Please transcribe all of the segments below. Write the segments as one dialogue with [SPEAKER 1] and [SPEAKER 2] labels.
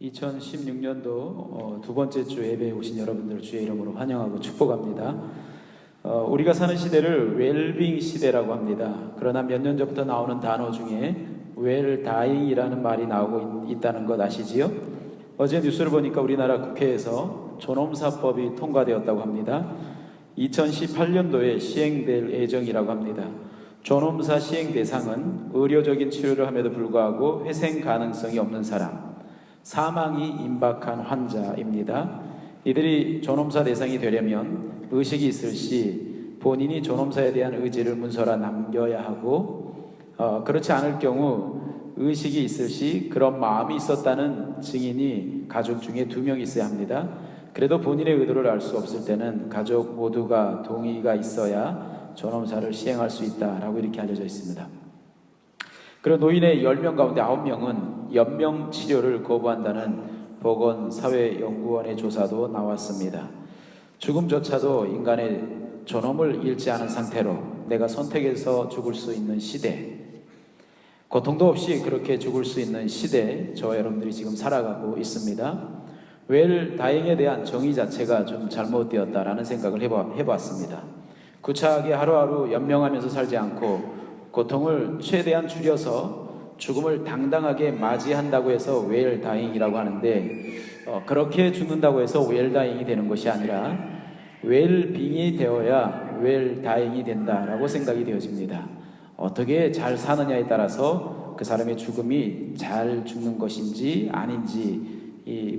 [SPEAKER 1] 2016년도 두 번째 주 예배에 오신 여러분들을 주의 이름으로 환영하고 축복합니다. 우리가 사는 시대를 웰빙 시대라고 합니다. 그러나 몇 년 전부터 나오는 단어 중에 웰다잉이라는 말이 나오고 있다는 것 아시지요? 어제 뉴스를 보니까 우리나라 국회에서 존엄사법이 통과되었다고 합니다. 2018년도에 시행될 예정이라고 합니다. 존엄사 시행 대상은 의료적인 치료를 함에도 불구하고 회생 가능성이 없는 사람, 사망이 임박한 환자입니다. 이들이 존엄사 대상이 되려면 의식이 있을 시 본인이 존엄사에 대한 의지를 문서라 남겨야 하고, 그렇지 않을 경우 의식이 있을 시 그런 마음이 있었다는 증인이 가족 중에 2명 있어야 합니다. 그래도 본인의 의도를 알 수 없을 때는 가족 모두가 동의가 있어야 존엄사를 시행할 수 있다라고 이렇게 알려져 있습니다. 그리고 노인의 10명 가운데 9명은 연명 치료를 거부한다는 보건사회연구원의 조사도 나왔습니다. 죽음조차도 인간의 존엄을 잃지 않은 상태로 내가 선택해서 죽을 수 있는 시대, 고통도 없이 그렇게 죽을 수 있는 시대에 저와 여러분들이 지금 살아가고 있습니다. 웰다잉에 대한 정의 자체가 좀 잘못되었다라는 생각을 해봤습니다. 구차하게 하루하루 연명하면서 살지 않고 고통을 최대한 줄여서 죽음을 당당하게 맞이한다고 해서 웰다잉이라고 하는데, 그렇게 죽는다고 해서 웰다잉이 되는 것이 아니라 웰빙이 되어야 웰다잉이 된다라고 생각이 되어집니다. 어떻게 잘 사느냐에 따라서 그 사람의 죽음이 잘 죽는 것인지 아닌지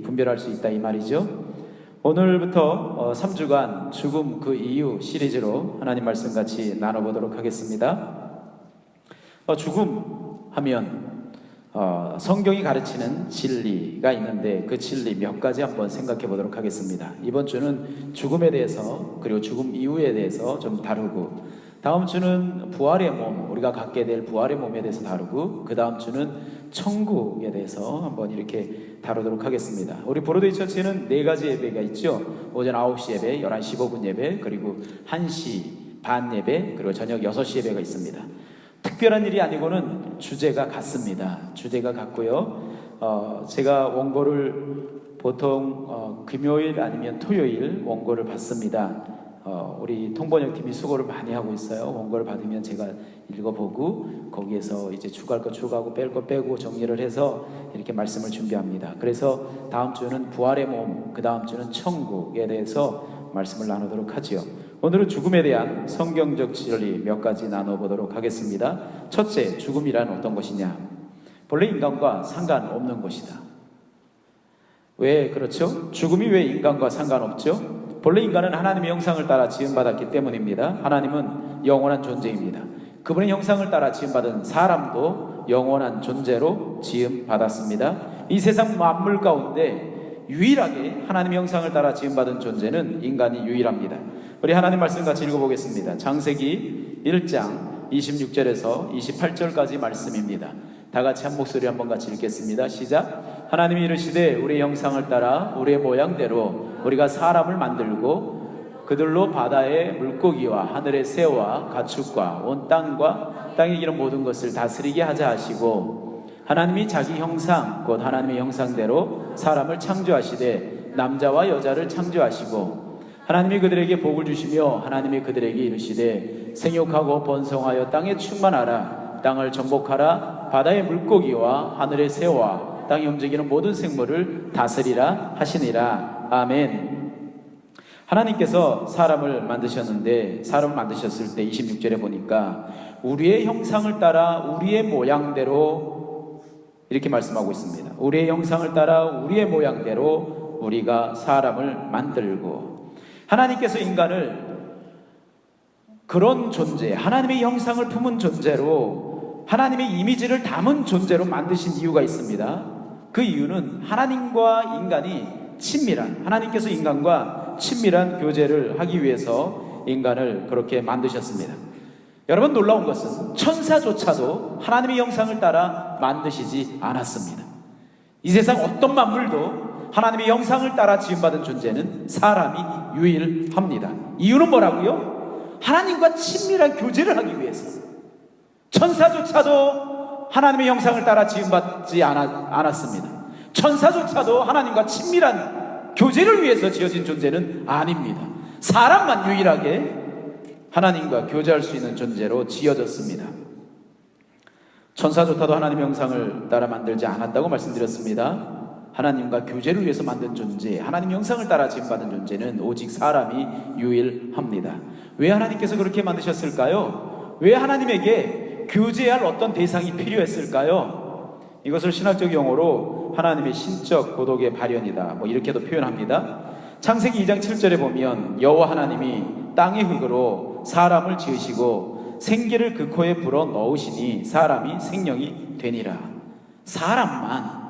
[SPEAKER 1] 분별할 수 있다 이 말이죠. 오늘부터 3주간 죽음 그 이유 시리즈로 하나님 말씀 같이 나눠보도록 하겠습니다. 죽음 하면 성경이 가르치는 진리가 있는데 그 진리 몇 가지 한번 생각해 보도록 하겠습니다. 이번 주는 죽음에 대해서 그리고 죽음 이후에 대해서 좀 다루고, 다음 주는 부활의 몸, 우리가 갖게 될 부활의 몸에 대해서 다루고, 그 다음 주는 천국에 대해서 한번 이렇게 다루도록 하겠습니다. 우리 보로데이 처치는 4가지 예배가 있죠. 오전 9시 예배, 11시 15분 예배, 그리고 1시 반 예배, 그리고 저녁 6시 예배가 있습니다. 특별한 일이 아니고는 주제가 같습니다. 주제가 같고요. 제가 원고를 보통 금요일 아니면 토요일 원고를 받습니다. 우리 통번역팀이 수고를 많이 하고 있어요. 원고를 받으면 제가 읽어보고 거기에서 이제 추가할 거 추가하고 뺄 거 빼고 정리를 해서 이렇게 말씀을 준비합니다. 그래서 다음 주는 부활의 몸, 그 다음 주는 천국에 대해서 말씀을 나누도록 하지요. 오늘은 죽음에 대한 성경적 진리 몇 가지 나눠보도록 하겠습니다. 첫째, 죽음이란 어떤 것이냐? 본래 인간과 상관없는 것이다. 왜 그렇죠? 죽음이 왜 인간과 상관없죠? 본래 인간은 하나님의 형상을 따라 지음받았기 때문입니다. 하나님은 영원한 존재입니다. 그분의 형상을 따라 지음받은 사람도 영원한 존재로 지음받았습니다. 이 세상 만물 가운데 유일하게 하나님의 형상을 따라 지음받은 존재는 인간이 유일합니다. 우리 하나님 말씀 같이 읽어보겠습니다. 창세기 1장 26절에서 28절까지 말씀입니다. 다 같이 한 목소리 한번 같이 읽겠습니다. 시작. 하나님이 이르시되 우리의 형상을 따라 우리의 모양대로 우리가 사람을 만들고 그들로 바다의 물고기와 하늘의 새와 가축과 온 땅과 땅에 기는 모든 것을 다스리게 하자 하시고, 하나님이 자기 형상 곧 하나님의 형상대로 사람을 창조하시되 남자와 여자를 창조하시고, 하나님이 그들에게 복을 주시며 하나님이 그들에게 이르시되 생육하고 번성하여 땅에 충만하라. 땅을 정복하라. 바다의 물고기와 하늘의 새와 땅에 움직이는 모든 생물을 다스리라 하시니라. 아멘. 하나님께서 사람을 만드셨는데, 사람을 만드셨을 때 26절에 보니까 우리의 형상을 따라 우리의 모양대로 이렇게 말씀하고 있습니다. 우리의 형상을 따라 우리의 모양대로 우리가 사람을 만들고, 하나님께서 인간을 그런 존재, 하나님의 형상을 품은 존재로, 하나님의 이미지를 담은 존재로 만드신 이유가 있습니다. 그 이유는 하나님과 인간이 친밀한, 하나님께서 인간과 친밀한 교제를 하기 위해서 인간을 그렇게 만드셨습니다. 여러분, 놀라운 것은 천사조차도 하나님의 형상을 따라 만드시지 않았습니다. 이 세상 어떤 만물도 하나님의 형상을 따라 지음받은 존재는 사람이 유일합니다. 이유는 뭐라고요? 하나님과 친밀한 교제를 하기 위해서. 천사조차도 하나님의 형상을 따라 지음받지 않았습니다. 천사조차도 하나님과 친밀한 교제를 위해서 지어진 존재는 아닙니다. 사람만 유일하게 하나님과 교제할 수 있는 존재로 지어졌습니다. 천사조차도 하나님의 형상을 따라 만들지 않았다고 말씀드렸습니다. 하나님과 교제를 위해서 만든 존재, 하나님의 형상을 따라 지음받은 존재는 오직 사람이 유일합니다. 왜 하나님께서 그렇게 만드셨을까요? 왜 하나님에게 교제할 어떤 대상이 필요했을까요? 이것을 신학적 용어로 하나님의 신적 고독의 발현이다, 이렇게도 표현합니다. 창세기 2장 7절에 보면 여호와 하나님이 땅의 흙으로 사람을 지으시고 생기를 그 코에 불어 넣으시니 사람이 생명이 되니라. 사람만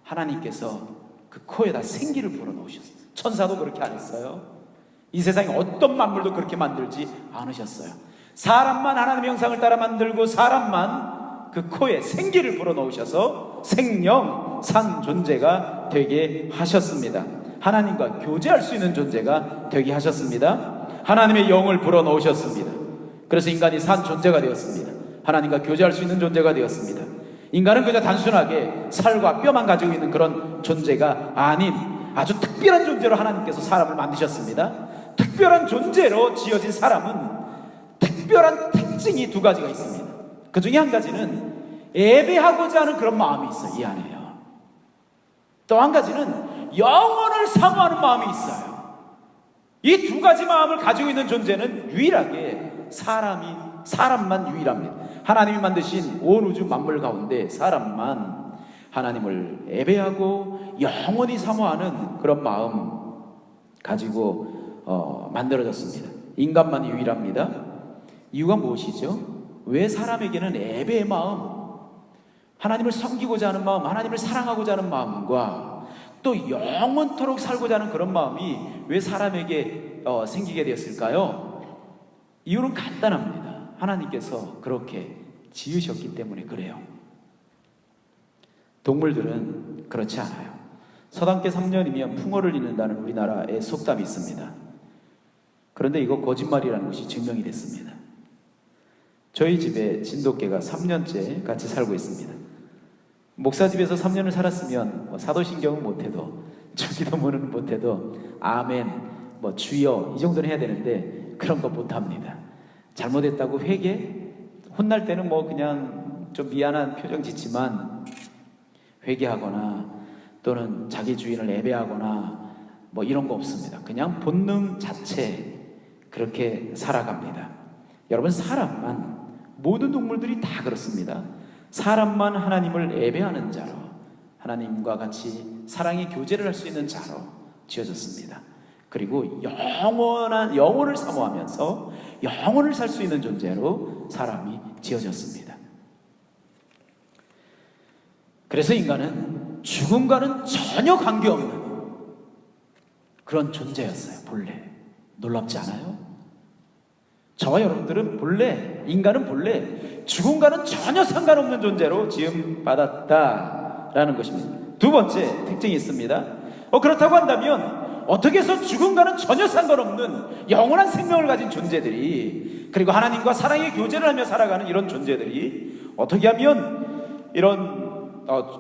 [SPEAKER 1] 하나님께서 그 코에다 생기를 불어 넣으셨어요. 천사도 그렇게 안 했어요. 이 세상에 어떤 만물도 그렇게 만들지 않으셨어요. 사람만 하나님의 형상을 따라 만들고 사람만 그 코에 생기를 불어 넣으셔서 생명, 산 존재가 되게 하셨습니다. 하나님과 교제할 수 있는 존재가 되게 하셨습니다. 하나님의 영을 불어 넣으셨습니다. 그래서 인간이 산 존재가 되었습니다. 하나님과 교제할 수 있는 존재가 되었습니다. 인간은 그저 단순하게 살과 뼈만 가지고 있는 그런 존재가 아닌 아주 특별한 존재로 하나님께서 사람을 만드셨습니다. 특별한 존재로 지어진 사람은 특별한 특징이 두 가지가 있습니다. 그 중에 한 가지는 예배하고자 하는 그런 마음이 있어요. 이 안에요. 또 한 가지는 영혼을 사모하는 마음이 있어요. 이 두 가지 마음을 가지고 있는 존재는 유일하게 사람만 유일합니다. 하나님이 만드신 온 우주 만물 가운데 사람만 하나님을 예배하고 영원히 사모하는 그런 마음 가지고 만들어졌습니다. 인간만 유일합니다. 이유가 무엇이죠? 왜 사람에게는 예배의 마음, 하나님을 섬기고자 하는 마음, 하나님을 사랑하고자 하는 마음과 또 영원토록 살고자 하는 그런 마음이 왜 사람에게 생기게 되었을까요? 이유는 간단합니다. 하나님께서 그렇게 지으셨기 때문에 그래요. 동물들은 그렇지 않아요. 서당계 3년이면 풍어를 잇는다는 우리나라의 속담이 있습니다. 그런데 이거 거짓말이라는 것이 증명이 됐습니다. 저희 집에 진돗개가 3년째 같이 살고 있습니다. 목사 집에서 3년을 살았으면 사도신경은 못해도 주기도문은 못해도 아멘, 주여 이 정도는 해야 되는데 그런 거 못합니다. 잘못했다고 회개, 혼날 때는 그냥 좀 미안한 표정 짓지만 회개하거나 또는 자기 주인을 예배하거나 이런 거 없습니다. 그냥 본능 자체 그렇게 살아갑니다. 여러분, 사람만, 모든 동물들이 다 그렇습니다. 사람만 하나님을 예배하는 자로, 하나님과 같이 사랑의 교제를 할 수 있는 자로 지어졌습니다. 그리고 영혼을 사모하면서 영혼을 살 수 있는 존재로 사람이 지어졌습니다. 그래서 인간은 죽음과는 전혀 관계없는 그런 존재였어요. 본래. 놀랍지 않아요? 저와 여러분들은 인간은 본래 죽음과는 전혀 상관없는 존재로 지음받았다라는 것입니다. 두 번째 특징이 있습니다. 그렇다고 한다면 어떻게 해서 죽음과는 전혀 상관없는 영원한 생명을 가진 존재들이, 그리고 하나님과 사랑의 교제를 하며 살아가는 이런 존재들이 어떻게 하면 이런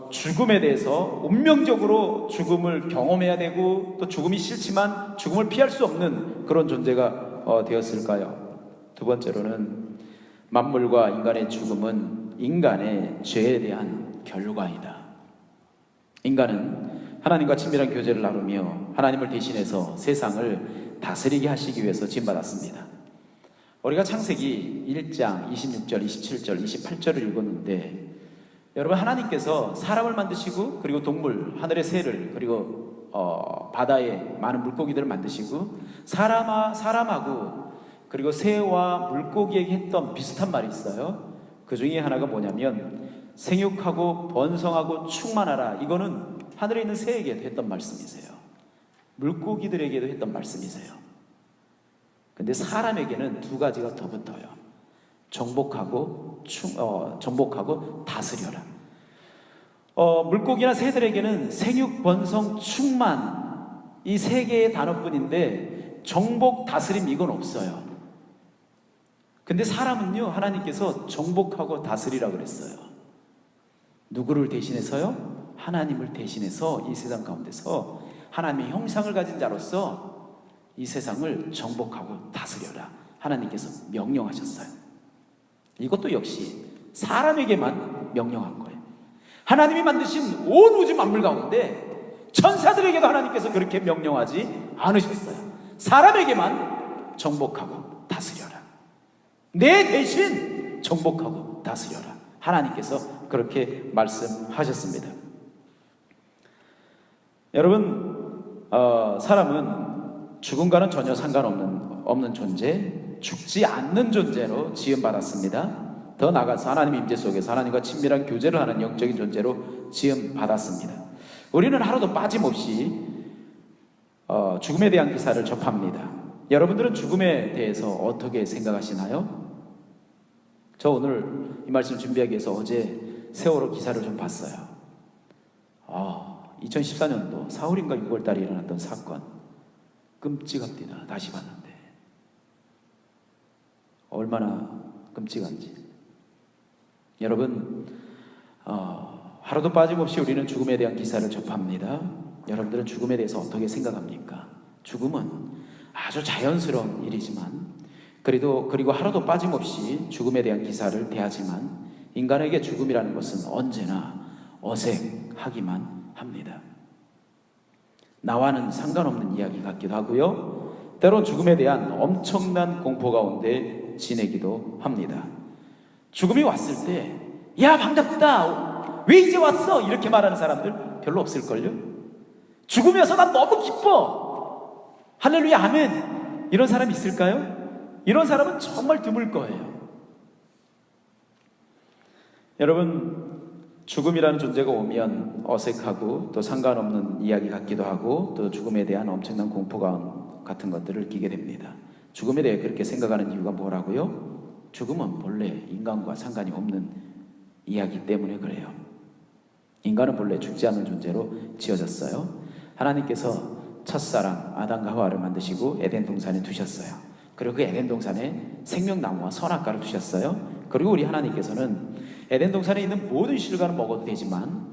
[SPEAKER 1] 죽음에 대해서 운명적으로 죽음을 경험해야 되고 또 죽음이 싫지만 죽음을 피할 수 없는 그런 존재가 되었을까요? 두 번째로는 만물과 인간의 죽음은 인간의 죄에 대한 결과이다. 인간은 하나님과 친밀한 교제를 나누며 하나님을 대신해서 세상을 다스리게 하시기 위해서 지음받았습니다. 우리가 창세기 1장 26절, 27절, 28절을 읽었는데 여러분, 하나님께서 사람을 만드시고 그리고 동물, 하늘의 새를, 그리고 바다의 많은 물고기들을 만드시고 사람하고 그리고 새와 물고기에게 했던 비슷한 말이 있어요. 그 중에 하나가 뭐냐면 생육하고 번성하고 충만하라. 이거는 하늘에 있는 새에게도 했던 말씀이세요. 물고기들에게도 했던 말씀이세요. 근데 사람에게는 두 가지가 더 붙어요. 정복하고 다스려라. 물고기나 새들에게는 생육, 번성, 충만, 이 세 개의 단어뿐인데 정복, 다스림 이건 없어요. 근데 사람은요, 하나님께서 정복하고 다스리라 그랬어요. 누구를 대신해서요? 하나님을 대신해서 이 세상 가운데서 하나님의 형상을 가진 자로서 이 세상을 정복하고 다스려라 하나님께서 명령하셨어요. 이것도 역시 사람에게만 명령한 거예요. 하나님이 만드신 온 우주 만물 가운데 천사들에게도 하나님께서 그렇게 명령하지 않으셨어요. 사람에게만 정복하고 다스려라. 내 대신 정복하고 다스려라. 하나님께서 그렇게 말씀하셨습니다. 여러분, 사람은 죽음과는 전혀 상관없는 존재, 죽지 않는 존재로 지음받았습니다. 더 나아가서 하나님의 임재 속에서 하나님과 친밀한 교제를 하는 영적인 존재로 지음받았습니다. 우리는 하루도 빠짐없이 죽음에 대한 기사를 접합니다. 여러분들은 죽음에 대해서 어떻게 생각하시나요? 저 오늘 이 말씀 준비하기 위해서 어제 세월호 기사를 좀 봤어요. 2014년도 4월인가 6월달에 일어났던 사건, 끔찍합니다. 다시 봤는데 얼마나 끔찍한지. 여러분, 하루도 빠짐없이 우리는 죽음에 대한 기사를 접합니다. 여러분들은 죽음에 대해서 어떻게 생각합니까? 죽음은 아주 자연스러운 일이지만 그리고 하루도 빠짐없이 죽음에 대한 기사를 대하지만 인간에게 죽음이라는 것은 언제나 어색하기만 합니다. 나와는 상관없는 이야기 같기도 하고요, 때론 죽음에 대한 엄청난 공포 가운데 지내기도 합니다. 죽음이 왔을 때 야 반갑다, 왜 이제 왔어? 이렇게 말하는 사람들 별로 없을걸요? 죽음이 와서 난 너무 기뻐, 할렐루야 아멘, 이런 사람이 있을까요? 이런 사람은 정말 드물 거예요. 여러분, 죽음이라는 존재가 오면 어색하고 또 상관없는 이야기 같기도 하고 또 죽음에 대한 엄청난 공포감 같은 것들을 느끼게 됩니다. 죽음에 대해 그렇게 생각하는 이유가 뭐라고요? 죽음은 본래 인간과 상관이 없는 이야기 때문에 그래요. 인간은 본래 죽지 않는 존재로 지어졌어요. 하나님께서 첫사랑 아담과 하와를 만드시고 에덴 동산에 두셨어요. 그리고 그 에덴 동산에 생명나무와 선악과를 두셨어요. 그리고 우리 하나님께서는 에덴 동산에 있는 모든 실과는 먹어도 되지만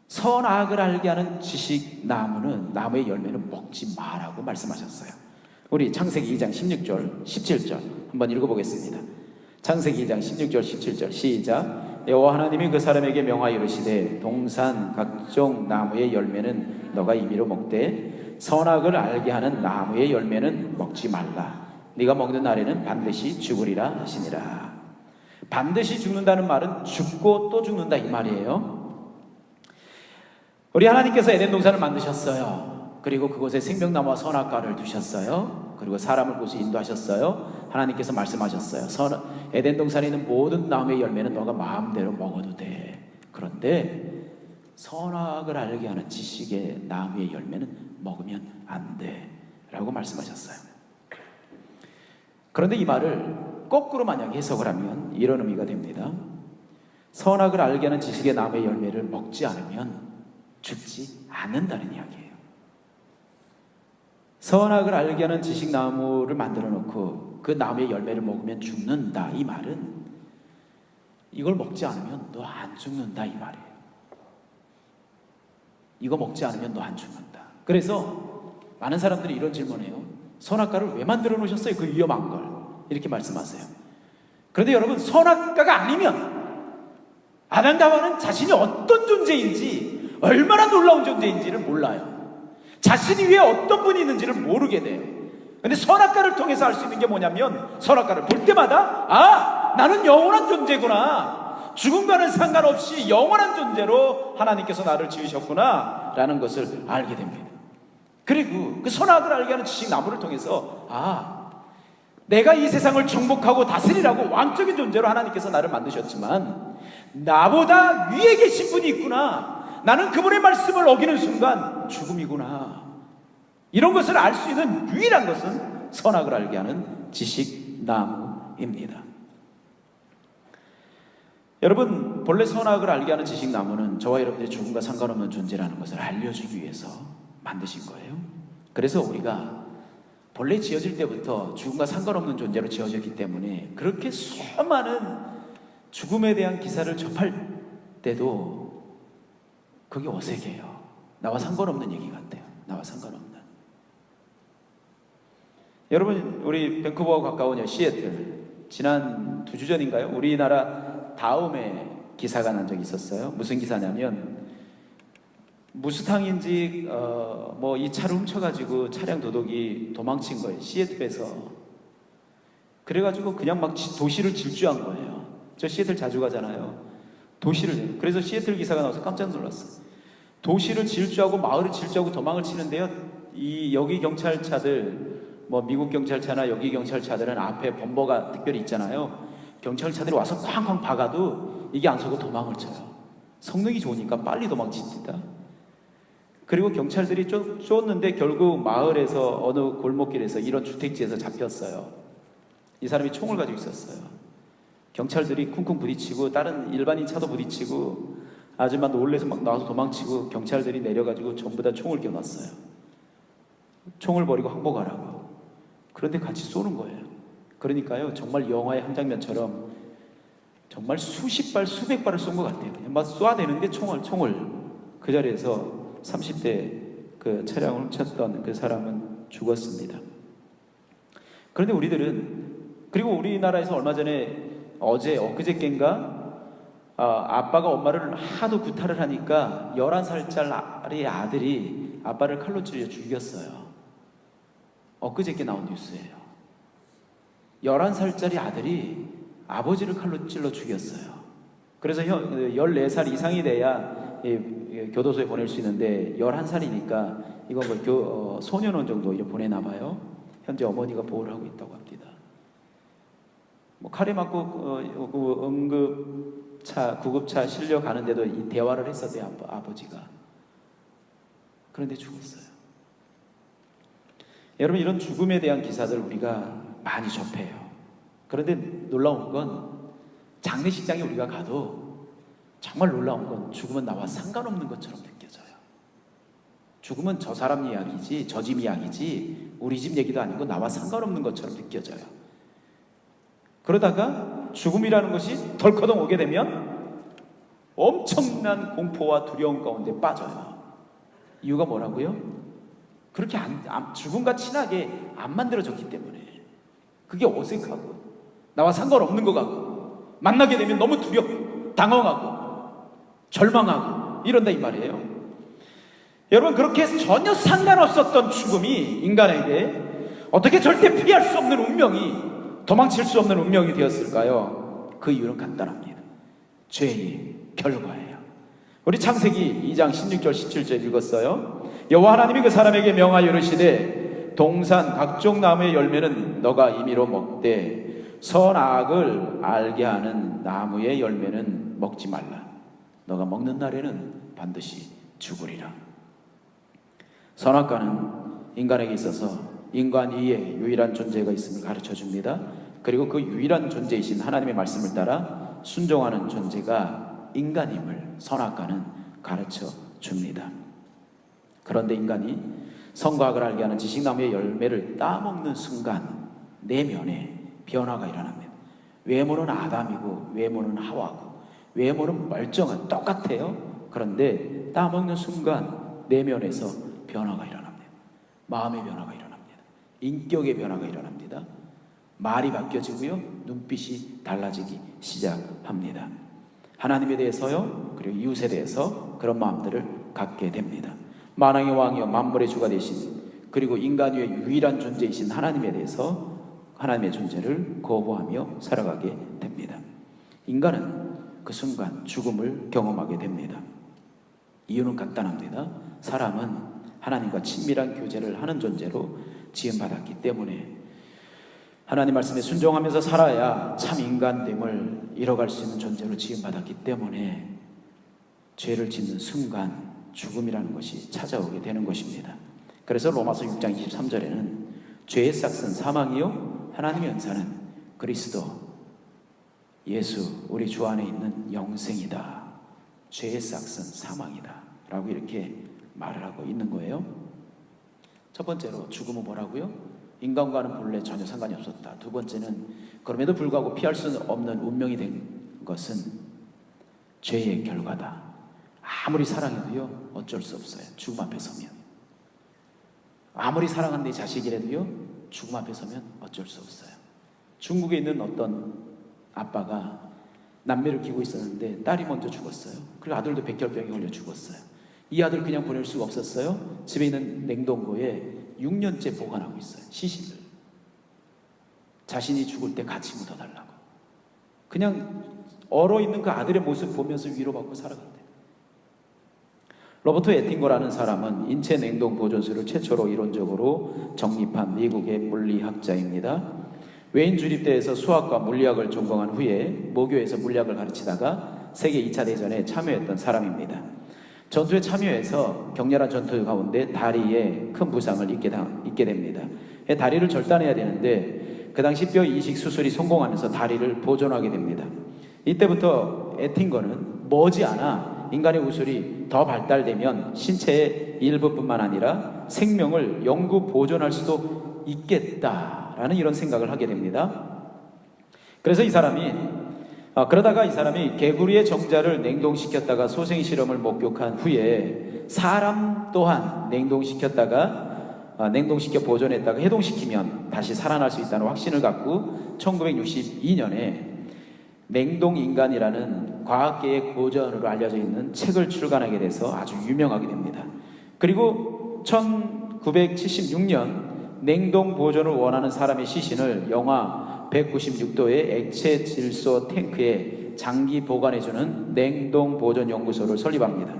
[SPEAKER 1] 선악을 알게 하는 지식 나무의 열매는 먹지 마라고 말씀하셨어요. 우리 창세기 2장 16절 17절 한번 읽어보겠습니다. 창세기 2장 16절 17절 시작. 여호와 하나님이 그 사람에게 명하여 이르시되 동산 각종 나무의 열매는 너가 임의로 먹되 선악을 알게 하는 나무의 열매는 먹지 말라. 네가 먹는 날에는 반드시 죽으리라 하시니라. 반드시 죽는다는 말은 죽고 또 죽는다 이 말이에요. 우리 하나님께서 에덴 동산을 만드셨어요. 그리고 그곳에 생명나무와 선악과를 두셨어요. 그리고 사람을 그곳에 인도하셨어요. 하나님께서 말씀하셨어요. 에덴 동산에 있는 모든 나무의 열매는 너가 마음대로 먹어도 돼. 그런데 선악을 알게 하는 지식의 나무의 열매는 먹으면 안 돼 라고 말씀하셨어요. 그런데 이 말을 거꾸로 만약에 해석을 하면 이런 의미가 됩니다. 선악을 알게 하는 지식의 나무의 열매를 먹지 않으면 죽지 않는다는 이야기예요. 선악을 알게 하는 지식 나무를 만들어 놓고 그 나무의 열매를 먹으면 죽는다 이 말은 이걸 먹지 않으면 너 안 죽는다 이 말이에요. 이거 먹지 않으면 너 안 죽는다. 그래서 많은 사람들이 이런 질문해요. 선악과를 왜 만들어 놓으셨어요? 그 위험한 걸. 이렇게 말씀하세요. 그런데 여러분, 선악과가 아니면 아담과 하와는 자신이 어떤 존재인지, 얼마나 놀라운 존재인지를 몰라요. 자신이 위에 어떤 분이 있는지를 모르게 돼요. 근데 선악과를 통해서 알 수 있는 게 뭐냐면, 선악과를 볼 때마다 나는 영원한 존재구나, 죽음과는 상관없이 영원한 존재로 하나님께서 나를 지으셨구나 라는 것을 알게 됩니다. 그리고 그 선악을 알게 하는 지식 나무를 통해서 내가 이 세상을 정복하고 다스리라고 왕적인 존재로 하나님께서 나를 만드셨지만 나보다 위에 계신 분이 있구나, 나는 그분의 말씀을 어기는 순간 죽음이구나, 이런 것을 알 수 있는 유일한 것은 선악을 알게 하는 지식나무입니다. 여러분, 본래 선악을 알게 하는 지식나무는 저와 여러분들의 죽음과 상관없는 존재라는 것을 알려주기 위해서 만드신 거예요. 그래서 우리가 본래 지어질 때부터 죽음과 상관없는 존재로 지어졌기 때문에 그렇게 수많은 죽음에 대한 기사를 접할 때도 그게 어색해요. 나와 상관없는 얘기 같아요. 나와 상관없는. 여러분, 우리 밴쿠버와 가까운 시애틀, 지난 2주 전인가요? 우리나라 다음에 기사가 난 적이 있었어요. 무슨 기사냐면 무스탕인지 이 차를 훔쳐가지고 차량 도둑이 도망친 거예요. 시애틀에서. 그래가지고 그냥 막 도시를 질주한 거예요. 저 시애틀 자주 가잖아요. 도시를. 그래서 시애틀 기사가 나와서 깜짝 놀랐어요. 도시를 질주하고 마을을 질주하고 도망을 치는데요. 여기 경찰차들, 미국 경찰차나 여기 경찰차들은 앞에 범버가 특별히 있잖아요. 경찰차들이 와서 쾅쾅 박아도 이게 안 서고 도망을 쳐요. 성능이 좋으니까 빨리 도망칩니다. 그리고 경찰들이 쫓는데 결국 마을에서 어느 골목길에서 이런 주택지에서 잡혔어요. 이 사람이 총을 가지고 있었어요. 경찰들이 쿵쿵 부딪히고 다른 일반인 차도 부딪히고 아줌마 놀래서 막 나와서 도망치고 경찰들이 내려가지고 전부 다 총을 겨눴어요. 총을 버리고 항복하라고. 그런데 같이 쏘는 거예요. 그러니까요, 정말 영화의 한 장면처럼 정말 수십 발, 수백 발을 쏜 것 같아요. 그냥 막 쏴대는데 총을 그 자리에서 30대 그 차량을 훔쳤던 그 사람은 죽었습니다. 그런데 그리고 우리나라에서 얼마 전에 엊그저께인가 아빠가 엄마를 하도 구타를 하니까 11살짜리 아들이 아빠를 칼로 찔러 죽였어요. 엊그저께 나온 뉴스예요. 11살짜리 아들이 아버지를 칼로 찔러 죽였어요. 그래서 14살 이상이 돼야 교도소에 보낼 수 있는데 11살이니까 이건 소년원 정도 보내나 봐요. 현재 어머니가 보호를 하고 있다고 합니다. 칼에 맞고 구급차 실려 가는데도 이 대화를 했었대요, 아버지가. 그런데 죽었어요. 여러분, 이런 죽음에 대한 기사들 우리가 많이 접해요. 그런데 놀라운 건 장례식장에 우리가 가도 정말 놀라운 건 죽음은 나와 상관없는 것처럼 느껴져요. 죽음은 저 사람 이야기지, 저 집 이야기지, 우리 집 얘기도 아니고 나와 상관없는 것처럼 느껴져요. 그러다가 죽음이라는 것이 덜커덩 오게 되면 엄청난 공포와 두려움 가운데 빠져요. 이유가 뭐라고요? 그렇게 죽음과 친하게 안 만들어졌기 때문에. 그게 어색하고 나와 상관없는 것 같고 만나게 되면 너무 두렵고 당황하고 절망하고 이런다 이 말이에요. 여러분, 그렇게 전혀 상관없었던 죽음이 인간에게 어떻게 절대 피할 수 없는 운명이, 도망칠 수 없는 운명이 되었을까요? 그 이유는 간단합니다. 죄의 결과예요. 우리 창세기 2장 16절 17절 읽었어요. 여호와 하나님이 그 사람에게 명하여 이르시되 동산 각종 나무의 열매는 너가 임의로 먹되 선악을 알게 하는 나무의 열매는 먹지 말라. 너가 먹는 날에는 반드시 죽으리라. 선악과는 인간에게 있어서 인간 이외에 유일한 존재가 있음을 가르쳐줍니다. 그리고 그 유일한 존재이신 하나님의 말씀을 따라 순종하는 존재가 인간임을 선악과는 가르쳐줍니다. 그런데 인간이 선과 악을 알게 하는 지식나무의 열매를 따먹는 순간 내면에 변화가 일어납니다. 외모는 아담이고 외모는 하와고 외모는 멀쩡한 똑같아요. 그런데 따먹는 순간 내면에서 변화가 일어납니다. 마음의 변화가 일어납니다. 인격의 변화가 일어납니다. 말이 바뀌어지고요, 눈빛이 달라지기 시작합니다. 하나님에 대해서요, 그리고 이웃에 대해서 그런 마음들을 갖게 됩니다. 만왕의 왕이요 만물의 주가 되신, 그리고 인간 위의 유일한 존재이신 하나님에 대해서 하나님의 존재를 거부하며 살아가게 됩니다. 인간은 그 순간 죽음을 경험하게 됩니다. 이유는 간단합니다. 사람은 하나님과 친밀한 교제를 하는 존재로 지음받았기 때문에, 하나님 말씀에 순종하면서 살아야 참 인간됨을 이뤄갈 수 있는 존재로 지음받았기 때문에 죄를 짓는 순간 죽음이라는 것이 찾아오게 되는 것입니다. 그래서 로마서 6장 23절에는 죄의 싹은 사망이요 하나님의 은사는 그리스도 예수 우리 주 안에 있는 영생이다. 죄의 싹은 사망이다 라고 이렇게 말을 하고 있는 거예요. 첫 번째로 죽음은 뭐라고요? 인간과는 본래 전혀 상관이 없었다. 두 번째는 그럼에도 불구하고 피할 수 없는 운명이 된 것은 죄의 결과다. 아무리 사랑해도요 어쩔 수 없어요. 죽음 앞에 서면. 아무리 사랑하는 내 자식이라도요 죽음 앞에 서면 어쩔 수 없어요. 중국에 있는 어떤 아빠가 남매를 키우고 있었는데 딸이 먼저 죽었어요. 그리고 아들도 백혈병에 걸려 죽었어요. 이 아들 그냥 보낼 수가 없었어요. 집에 있는 냉동고에 6년째 보관하고 있어요. 시신을. 자신이 죽을 때 같이 묻어달라고. 그냥 얼어있는 그 아들의 모습 보면서 위로받고 살아간대요. 로버트 에팅거라는 사람은 인체 냉동 보존술을 최초로 이론적으로 정립한 미국의 물리학자입니다. 웨인 주립대에서 수학과 물리학을 전공한 후에 모교에서 물리학을 가르치다가 세계 2차 대전에 참여했던 사람입니다. 전투에 참여해서 격렬한 전투 가운데 다리에 큰 부상을 입게 됩니다. 다리를 절단해야 되는데 그 당시 뼈 이식 수술이 성공하면서 다리를 보존하게 됩니다. 이때부터 에팅거는 머지않아 인간의 우술이 더 발달되면 신체의 일부뿐만 아니라 생명을 영구 보존할 수도 있겠다라는 이런 생각을 하게 됩니다. 그래서 그러다가 이 사람이 개구리의 정자를 냉동시켰다가 소생 실험을 목격한 후에 사람 또한 냉동시켜 보존했다가 해동시키면 다시 살아날 수 있다는 확신을 갖고 1962년에 냉동인간이라는 과학계의 고전으로 알려져 있는 책을 출간하게 돼서 아주 유명하게 됩니다. 그리고 1976년 냉동 보존을 원하는 사람의 시신을 영하 196도의 액체 질소 탱크에 장기 보관해주는 냉동 보존 연구소를 설립합니다.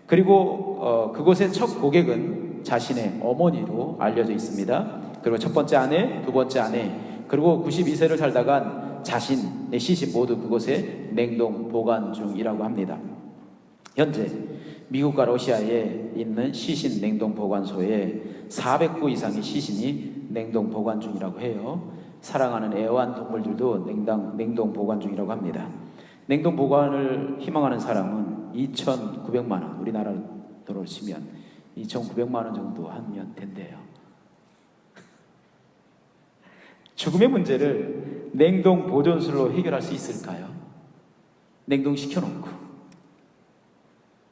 [SPEAKER 1] 그리고 그곳의 첫 고객은 자신의 어머니로 알려져 있습니다. 그리고 첫 번째 아내, 두 번째 아내, 그리고 92세를 살다간 자신의 시신 모두 그곳에 냉동 보관 중이라고 합니다. 현재 미국과 러시아에 있는 시신 냉동 보관소에 400구 이상의 시신이 냉동 보관 중이라고 해요. 사랑하는 애완동물들도 냉동 보관 중이라고 합니다. 냉동 보관을 희망하는 사람은 2,900만 원, 우리나라 돈으로 치면 2,900만 원 정도 하면 된대요. 죽음의 문제를 냉동 보존술로 해결할 수 있을까요? 냉동시켜놓고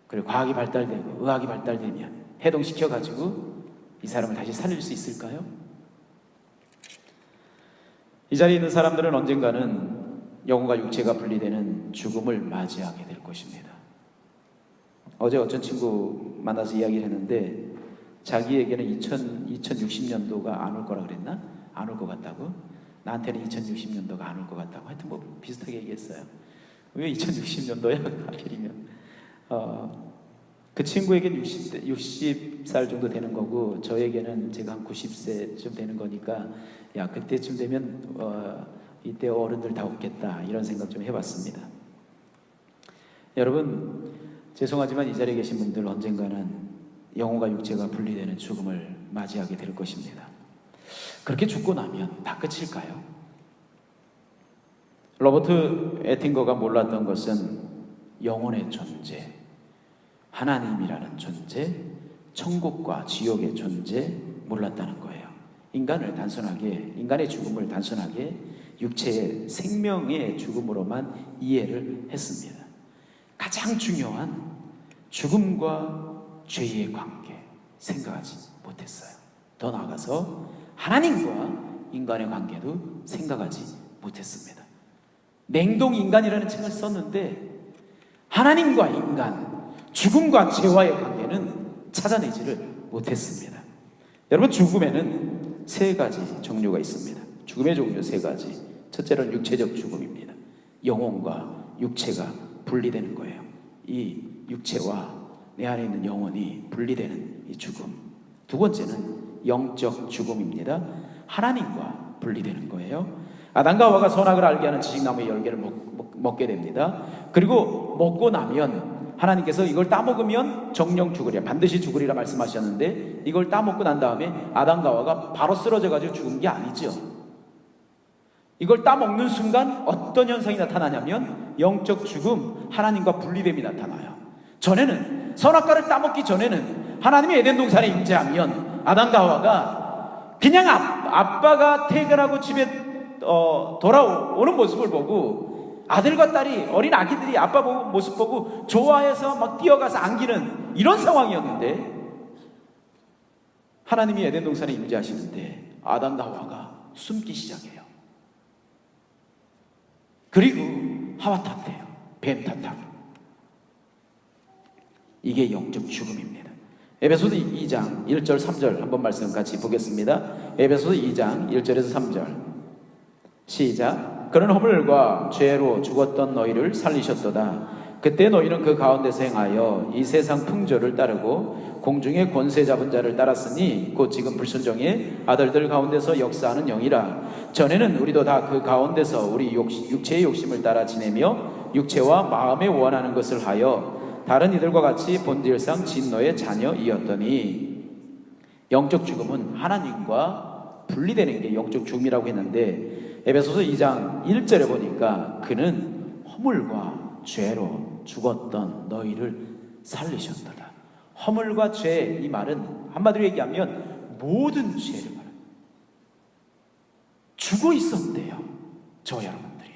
[SPEAKER 1] 그리고 과학이 발달되고 의학이 발달되면 해동시켜가지고 이 사람을 다시 살릴 수 있을까요? 이 자리에 있는 사람들은 언젠가는 영혼과 육체가 분리되는 죽음을 맞이하게 될 것입니다. 어제 어떤 친구 만나서 이야기를 했는데 자기에게는 2060년도가 안 올 거라 그랬나? 안 올 것 같다고? 나한테는 2060년도가 안 올 것 같다고. 하여튼 뭐 비슷하게 얘기했어요. 왜 2060년도야? 하필이면 그 친구에게는 60살 정도 되는 거고 저에게는 제가 한 90세쯤 되는 거니까 야 그때쯤 되면 이때 어른들 다 없겠다 이런 생각 좀 해봤습니다. 여러분 죄송하지만 이 자리에 계신 분들 언젠가는 영혼과 육체가 분리되는 죽음을 맞이하게 될 것입니다. 그렇게 죽고 나면 다 끝일까요? 로버트 에팅거가 몰랐던 것은 영혼의 존재, 하나님이라는 존재, 천국과 지옥의 존재 몰랐다는 거예요. 인간의 죽음을 단순하게 육체의 생명의 죽음으로만 이해를 했습니다. 가장 중요한 죽음과 죄의 관계 생각하지 못했어요. 더 나아가서 하나님과 인간의 관계도 생각하지 못했습니다. 냉동인간이라는 책을 썼는데 하나님과 인간, 죽음과 죄와의 관계는 찾아내지를 못했습니다. 여러분 죽음에는 세 가지 종류가 있습니다. 죽음의 종류 세 가지. 첫째는 육체적 죽음입니다. 영혼과 육체가 분리되는 거예요. 이 육체와 내 안에 있는 영혼이 분리되는 이 죽음. 두 번째는 영적 죽음입니다. 하나님과 분리되는 거예요. 아담과 하와가 선악을 알게 하는 지식나무의 열매를 먹게 됩니다. 그리고 먹고 나면 하나님께서 이걸 따먹으면 정령 죽으리라, 반드시 죽으리라 말씀하셨는데 이걸 따먹고 난 다음에 아담과 하와가 바로 쓰러져가지고 죽은 게 아니죠. 이걸 따먹는 순간 어떤 현상이 나타나냐면 영적 죽음, 하나님과 분리됨이 나타나요. 전에는 선악과를 따먹기 전에는 하나님이 에덴 동산에 임재하면 아담과 하와가 그냥 아빠가 퇴근하고 집에 돌아오는 모습을 보고 아들과 딸이, 어린 아기들이 아빠 모습 보고 좋아해서 막 뛰어가서 안기는 이런 상황이었는데, 하나님이 에덴 동산에 임재하시는데 아담과 하와가 숨기 시작해요. 그리고 하와 탓해요. 뱀 탓하고. 이게 영적 죽음입니다. 에베소서 2장 1절 3절 한번 말씀 같이 보겠습니다. 에베소서 2장 1절에서 3절 시작. 그런 허물과 죄로 죽었던 너희를 살리셨도다. 그때 너희는 그 가운데서 행하여 이 세상 풍조를 따르고 공중의 권세 잡은 자를 따랐으니 곧 지금 불순종의 아들들 가운데서 역사하는 영이라. 전에는 우리도 다 그 가운데서 우리 육체의 욕심을 따라 지내며 육체와 마음에 원하는 것을 하여 다른 이들과 같이 본질상 진노의 자녀이었더니. 영적 죽음은 하나님과 분리되는 게 영적 죽음이라고 했는데, 에베소서 2장 1절에 보니까 그는 허물과 죄로 죽었던 너희를 살리셨도다. 허물과 죄, 이 말은 한마디로 얘기하면 모든 죄를 말합니다. 죽어 있었대요. 저와 여러분들이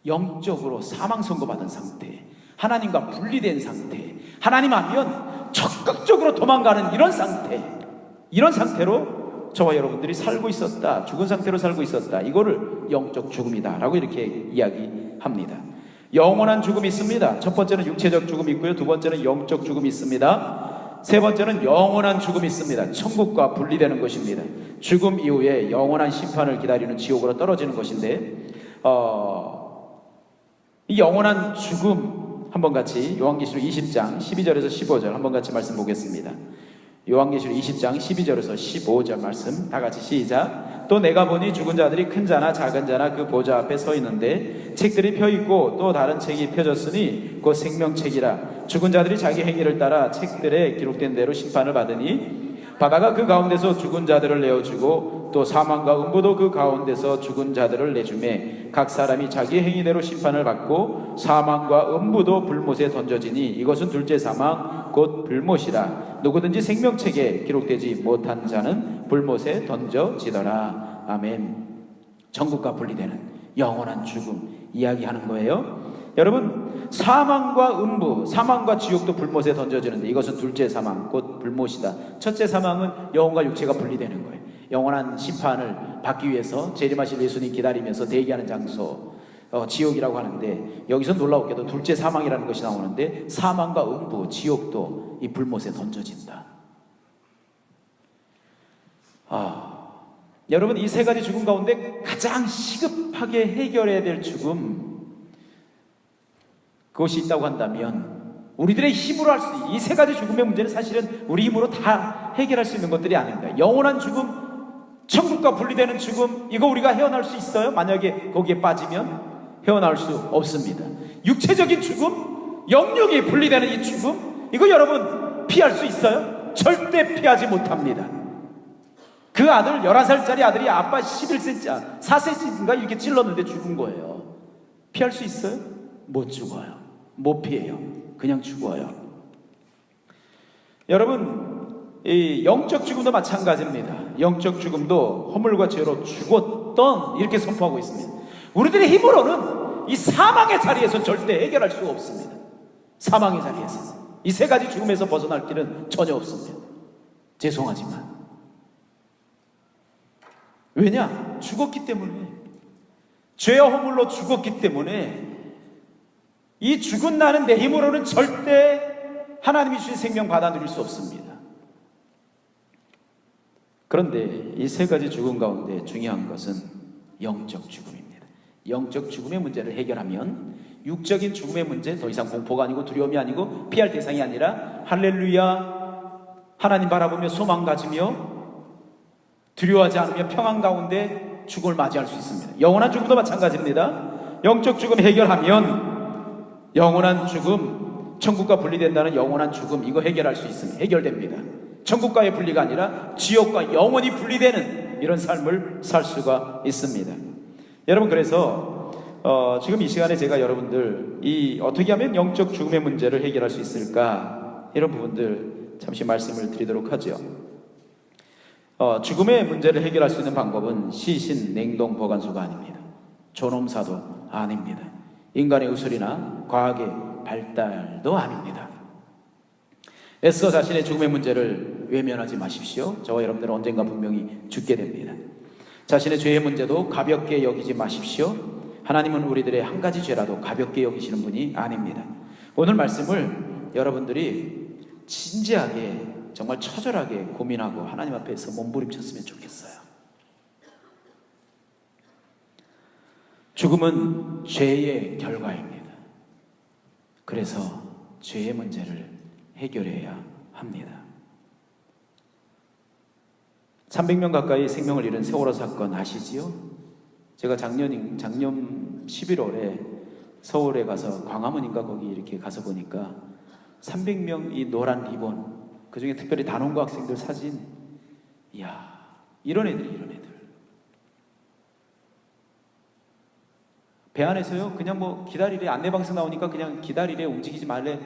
[SPEAKER 1] 영적으로 사망 선고받은 상태, 하나님과 분리된 상태, 하나님 하면 적극적으로 도망가는 이런 상태, 이런 상태로 저와 여러분들이 살고 있었다. 죽은 상태로 살고 있었다. 이거를 영적 죽음이다 라고 이렇게 이야기합니다. 영원한 죽음이 있습니다. 첫 번째는 육체적 죽음이 있고요, 두 번째는 영적 죽음이 있습니다. 세 번째는 영원한 죽음이 있습니다. 천국과 분리되는 것입니다. 죽음 이후에 영원한 심판을 기다리는 지옥으로 떨어지는 것인데, 이 영원한 죽음 한번 같이 요한계시록 20장 12절에서 15절 한번 같이 말씀 보겠습니다. 요한계시록 20장 12절에서 15절 말씀 다 같이 시작. 또 내가 보니 죽은 자들이 큰 자나 작은 자나 그 보좌 앞에 서 있는데 책들이 펴있고 또 다른 책이 펴졌으니 곧 생명책이라. 죽은 자들이 자기 행위를 따라 책들에 기록된 대로 심판을 받으니 바다가 그 가운데서 죽은 자들을 내어주고 또 사망과 음부도 그 가운데서 죽은 자들을 내주매 각 사람이 자기 행위대로 심판을 받고 사망과 음부도 불못에 던져지니 이것은 둘째 사망 곧 불못이라. 누구든지 생명책에 기록되지 못한 자는 불못에 던져지더라. 아멘. 천국과 분리되는 영원한 죽음 이야기하는 거예요. 여러분, 사망과 음부, 사망과 지옥도 불못에 던져지는데 이것은 둘째 사망 곧 불못이다. 첫째 사망은 영혼과 육체가 분리되는 거예요. 영원한 심판을 받기 위해서 재림하실 예수님 기다리면서 대기하는 장소, 지옥이라고 하는데, 여기서 놀라웠게도 둘째 사망이라는 것이 나오는데 사망과 음부, 지옥도 이 불못에 던져진다. 여러분, 이 세 가지 죽음 가운데 가장 시급하게 해결해야 될 죽음, 그것이 있다고 한다면 우리들의 힘으로 할 수 있는 이 세 가지 죽음의 문제는 사실은 우리 힘으로 다 해결할 수 있는 것들이 아닙니다. 영원한 죽음, 천국과 분리되는 죽음, 이거 우리가 헤어날 수 있어요? 만약에 거기에 빠지면 헤어나올 수 없습니다. 육체적인 죽음, 영역이 분리되는 이 죽음, 이거 여러분 피할 수 있어요? 절대 피하지 못합니다. 그 아들, 11살짜리 아들이 아빠 11cm, 4cm인가 이렇게 찔렀는데 죽은 거예요. 피할 수 있어요? 못 죽어요. 못 피해요. 그냥 죽어요. 여러분, 이 영적 죽음도 마찬가지입니다. 영적 죽음도 허물과 죄로 죽었던, 이렇게 선포하고 있습니다. 우리들의 힘으로는 이 사망의 자리에서 절대 해결할 수가 없습니다. 사망의 자리에서 이 세 가지 죽음에서 벗어날 길은 전혀 없습니다. 죄송하지만. 왜냐? 죽었기 때문에, 죄와 허물로 죽었기 때문에 이 죽은 나는 내 힘으로는 절대 하나님이 주신 생명 받아 누릴 수 없습니다. 그런데 이 세 가지 죽음 가운데 중요한 것은 영적 죽음입니다. 영적 죽음의 문제를 해결하면 육적인 죽음의 문제, 더 이상 공포가 아니고 두려움이 아니고 피할 대상이 아니라 할렐루야, 하나님 바라보며 소망 가지며 두려워하지 않으며 평안 가운데 죽음을 맞이할 수 있습니다. 영원한 죽음도 마찬가지입니다. 영적 죽음 해결하면 영원한 죽음, 천국과 분리된다는 영원한 죽음, 이거 해결할 수 있습니다. 해결됩니다. 천국과의 분리가 아니라 지옥과 영원히 분리되는 이런 삶을 살 수가 있습니다. 여러분, 그래서 지금 이 시간에 제가 여러분들 이 어떻게 하면 영적 죽음의 문제를 해결할 수 있을까, 이런 부분들 잠시 말씀을 드리도록 하죠. 죽음의 문제를 해결할 수 있는 방법은 시신 냉동 보관소가 아닙니다. 존엄사도 아닙니다. 인간의 의술이나 과학의 발달도 아닙니다. 애써 자신의 죽음의 문제를 외면하지 마십시오. 저와 여러분들은 언젠가 분명히 죽게 됩니다. 자신의 죄의 문제도 가볍게 여기지 마십시오. 하나님은 우리들의 한 가지 죄라도 가볍게 여기시는 분이 아닙니다. 오늘 말씀을 여러분들이 진지하게, 정말 처절하게 고민하고 하나님 앞에서 몸부림쳤으면 좋겠어요. 죽음은 죄의 결과입니다. 그래서 죄의 문제를 해결해야 합니다. 300명 가까이 생명을 잃은 세월호 사건 아시지요? 제가 작년 11월에 서울에 가서 광화문인가 거기 이렇게 가서 보니까 300명 이 노란 리본, 그 중에 특별히 단원고 학생들 사진, 이야, 이런 애들. 배 안에서요, 그냥 뭐 기다리래, 안내방송 나오니까 그냥 기다리래, 움직이지 말래,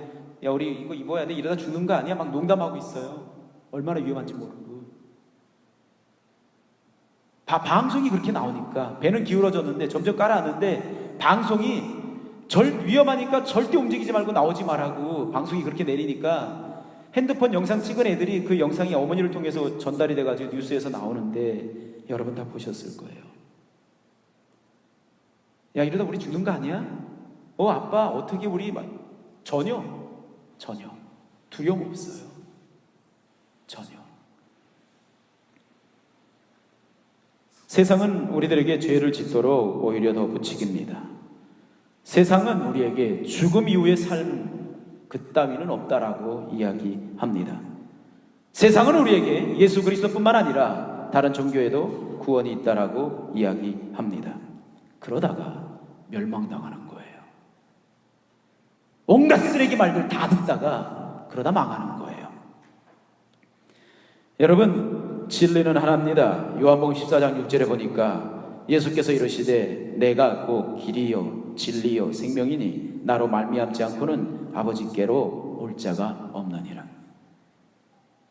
[SPEAKER 1] 야 우리 이거 입어야 돼, 이러다 죽는 거 아니야? 막 농담하고 있어요. 얼마나 위험한지 모르고. 방송이 그렇게 나오니까 배는 기울어졌는데 점점 깔아놨는데 방송이 위험하니까 절대 움직이지 말고 나오지 말라고 방송이 그렇게 내리니까 핸드폰 영상 찍은 애들이 그 영상이 어머니를 통해서 전달이 돼가지고 뉴스에서 나오는데 여러분 다 보셨을 거예요. 야 이러다 우리 죽는 거 아니야? 아빠 어떻게 우리 전혀 두려움 없어요. 전혀. 세상은 우리들에게 죄를 짓도록 오히려 더 부추깁니다. 세상은 우리에게 죽음 이후의 삶 그따위는 없다라고 이야기합니다. 세상은 우리에게 예수 그리스도뿐만 아니라 다른 종교에도 구원이 있다라고 이야기합니다. 그러다가 멸망당하는 거예요. 온갖 쓰레기 말들 다 듣다가 그러다 망하는 거예요. 여러분, 진리는 하나입니다. 요한복음 14장 6절에 보니까 예수께서 이르시되 내가 곧 길이요 진리요 생명이니 나로 말미암지 않고는 아버지께로 올 자가 없느니라.